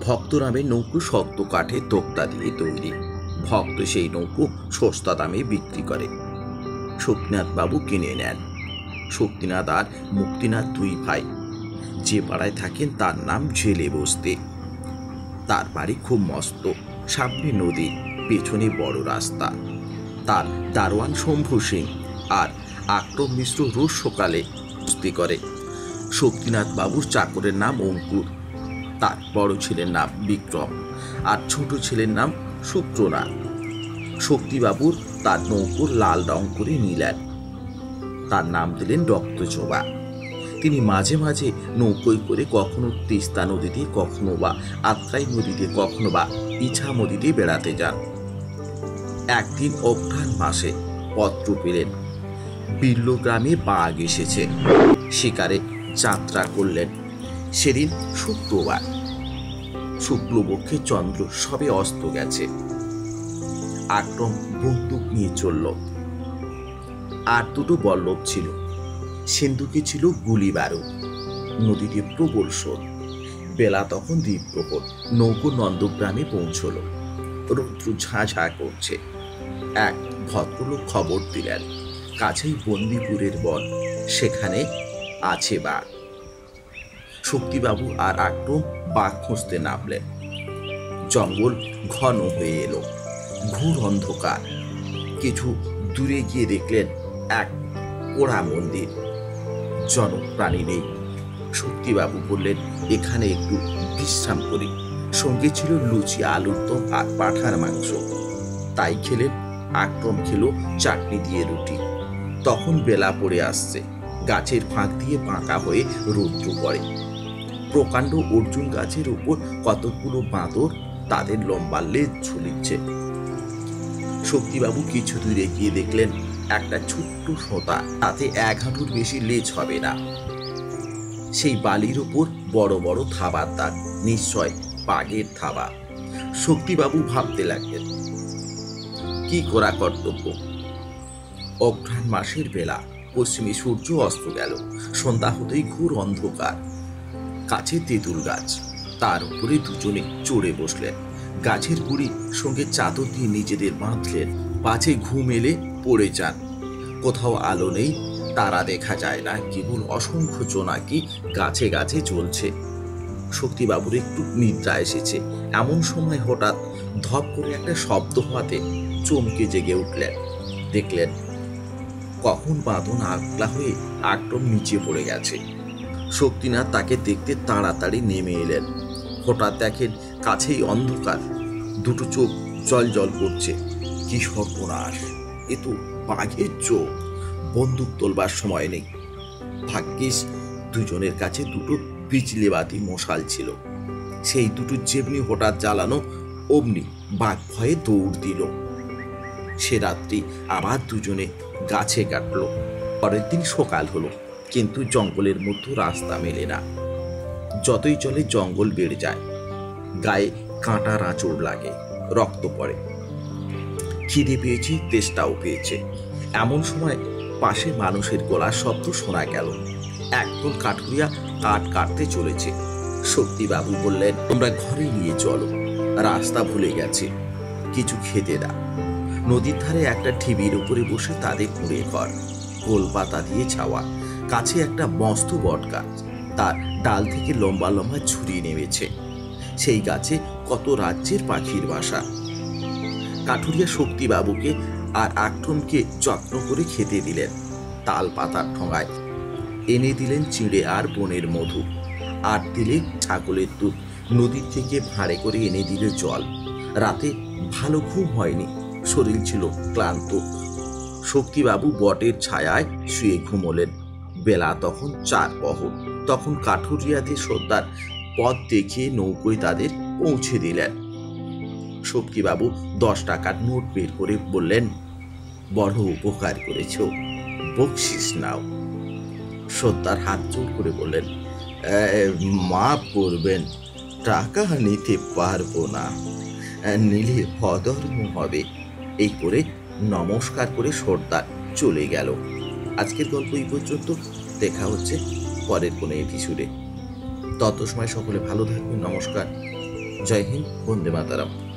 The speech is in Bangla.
ভক্ত নামে নৌকো শক্ত কাঠের তোক্তা দিয়ে তৈরি। ভক্ত সেই নৌকো সস্তা দামে বিক্রি করে। শক্তিনাথ বাবু কিনে নেন। শক্তিনাথ আর মুক্তিনাথ দুই ভাই। যে পাড়ায় থাকেন তার নাম জেলে বসতে। তার বাড়ি খুব মস্ত, সামনে নদী, পেছনে বড় রাস্তা। তার দারোয়ান শম্ভু সিং আর আক্রম মিশ্র রোজ সকালে কুস্তি করে। শক্তিনাথ বাবুর চাকরের নাম অঙ্কুর, তার বড় ছেলের নাম বিক্রম আর ছোট ছেলের নাম সূত্রনাথ। শক্তিবাবুর তার নৌকোর লাল রং করে নিলেন, তার নাম দিলেন রক্তচোবা। তিনি মাঝে মাঝে নৌকোয় করে কখনো তিস্তা নদীতে, কখনো বা আত্রাই নদীতে, কখনো বা ইছা নদীতে বেড়াতে যান। একদিন অঘ্রাণ মাসে পত্র পেলেন বিল্ল গ্রামে বাঘ এসেছে, শিকারে যাত্রা করলেন। সেদিন শুক্রবার, শুক্লপক্ষে চন্দ্র সবে অস্ত গেছে। আক্রম বন্দুক নিয়ে চলল। আর দুটো বল্লভ ছিল, সিন্ধুকে ছিল গুলি বারুদ। নদীতে প্রবল স্রোত। বেলা তখন দ্বীপ্রহর। নৌকো নন্দগ্রামে পৌঁছল। রৌদ্র ঝাঁঝা করছে। এক ভদ্রলোক খবর দিলেন, কাছেই বন্দিপুরের বন, সেখানে আছে বাঘ। শক্তিবাবু আর আক্রম বাঘ খুঁজতে নামলেন। জঙ্গল ঘন হয়ে এলো, ঘোর অন্ধকার। কিছু দূরে গিয়ে দেখলেন এক পোড়া মন্দির, জনপ্রাণী নেই। শক্তিবাবু বললেন, এখানে একটু বিশ্রাম করি। সঙ্গে ছিল লুচি, আলুর দম আর পাঁঠার মাংস। তাই খেলেন। আক্রম খেল চাটনি দিয়ে রুটি। তখন বেলা পড়ে আসছে। গাছের ফাঁক দিয়ে বাঁকা হয়ে রৌদ্র পড়ে। প্রকাণ্ড অর্জুন গাছের উপর কতগুলো বাঁদর তাদের লম্বা লেজ ঝুলিচ্ছে। শক্তিবাবু কিছু দূরে গিয়ে দেখলেন একটা ছোট্ট সোঁতা, তাতে 1 হাঁটুর বেশি লেজ হবে না। সেই বালির উপর বড় বড় থাবার দাগ, নিশ্চয় বাঘের থাবা। শক্তিবাবু ভাবতে লাগলেন, কি করা কর্তব্য। অঘ্রাণ মাসের বেলা, পশ্চিমে সূর্য অস্ত গেল। সন্ধ্যা হতেই ঘোর অন্ধকার। কাছে তেঁতুল গাছ, তার উপরে দুজনে চড়ে বসলেন। গাছের গুড়ি সঙ্গে চাদর দিয়ে নিজেদের বাঁধলেন, পাছে ঘুম এলে পড়ে যান। কোথাও আলো নেই, তারা দেখা যায় না, কেবল অসংখ্য জোনাকি গাছে গাছে চলছে। শক্তিবাবুর একটু নিদ্রা এসেছে। এমন সময় হঠাৎ ধপ করে একটা শব্দ হওয়াতে চমকে জেগে উঠলেন। দেখলেন কখন বাঁধন আগলা হয়ে আক্রম নিচে পড়ে গেছে। শক্তিনাথ তাকে দেখতে তাড়াতাড়ি নেমে এলেন। হঠাৎ দেখেন কাছেই অন্ধকার, দুটো চোখ জল জল করছে। কি সর্বনাশ, এ তো বাঘের চোখ। বন্দুক তোলবার সময় নেই। ভাগ্যিস দুজনের কাছে দুটো বিজলিবাতি মশাল ছিল। সেই দুটো যেমনি হঠাৎ জ্বালানো, অমনি বাঘ ভয়ে দৌড় দিল। সে রাত্রি আবার দুজনে গাছে কাটলো। পরের দিন সকাল হলো, কিন্তু জঙ্গলের মধ্যে রাস্তা মেলে না। যতই চলে জঙ্গল বেড়ে যায়, গায়ে কাঁটার আঁচড় লাগে, রক্ত পড়ে। খিদে পেয়েছে, তেষ্টাও পেয়েছে। এমন সময় পাশে মানুষের গলার শব্দ শোনা গেল। একদল কাঠুরিয়া কাঠ কাটতে চলেছে। শক্তিবাবু বললেন, তোমরা ঘরে নিয়ে চলো, রাস্তা ভুলে গেছে, কিছু খেতে দাও। নদীর ধারে একটা ঢিবির উপরে বসে তাদের কুঁড়ে ঘর, গোল পাতা দিয়ে ছাওয়া। কাছে একটা মস্ত বট গাছ, তার ডাল থেকে লম্বা লম্বা ঝুরি নেমেছে। সেই গাছে কত রাজ্যের পাখির বাসা। কাঠুরিয়া শক্তিবাবুকে আর আক্রমকে যত্ন করে খেতে দিলেন। তাল পাতার ঠোঙায় এনে দিলেন চিঁড়ে আর বনের মধু, আর দিলে ছাগলের দুধ। নদীর থেকে ভাঁড়ে করে এনে দিলে জল। রাতে ভালো ঘুম হয়নি, শরীর ছিল ক্লান্ত। শক্তিবাবু বটের ছায়ায় শুয়ে ঘুমোলেন। বেলা তখন 4 প্রহর। তখন কাঠুরিয়াদের সর্দার পথ দেখিয়ে নৌকোয় তাদের পৌঁছে দিলেন। শক্তিবাবু 10 টাকার নোট বের করে বললেন, বড় উপকার করেছ, বকশিস নাও। সর্দার হাত জোর করে বললেন, মাফ করবেন, টাকা নিতে পারবো না, নিলে অধর্ম হবে। এই করে নমস্কার করে সর্দার চলে গেল। আজকের গল্প এই পর্যন্ত। দেখা হচ্ছে পরের কোনো এপিসোডে। তত সময় সকলে ভালো থাকবেন। নমস্কার। জয় হিন্দ, বন্দে মাতারাম।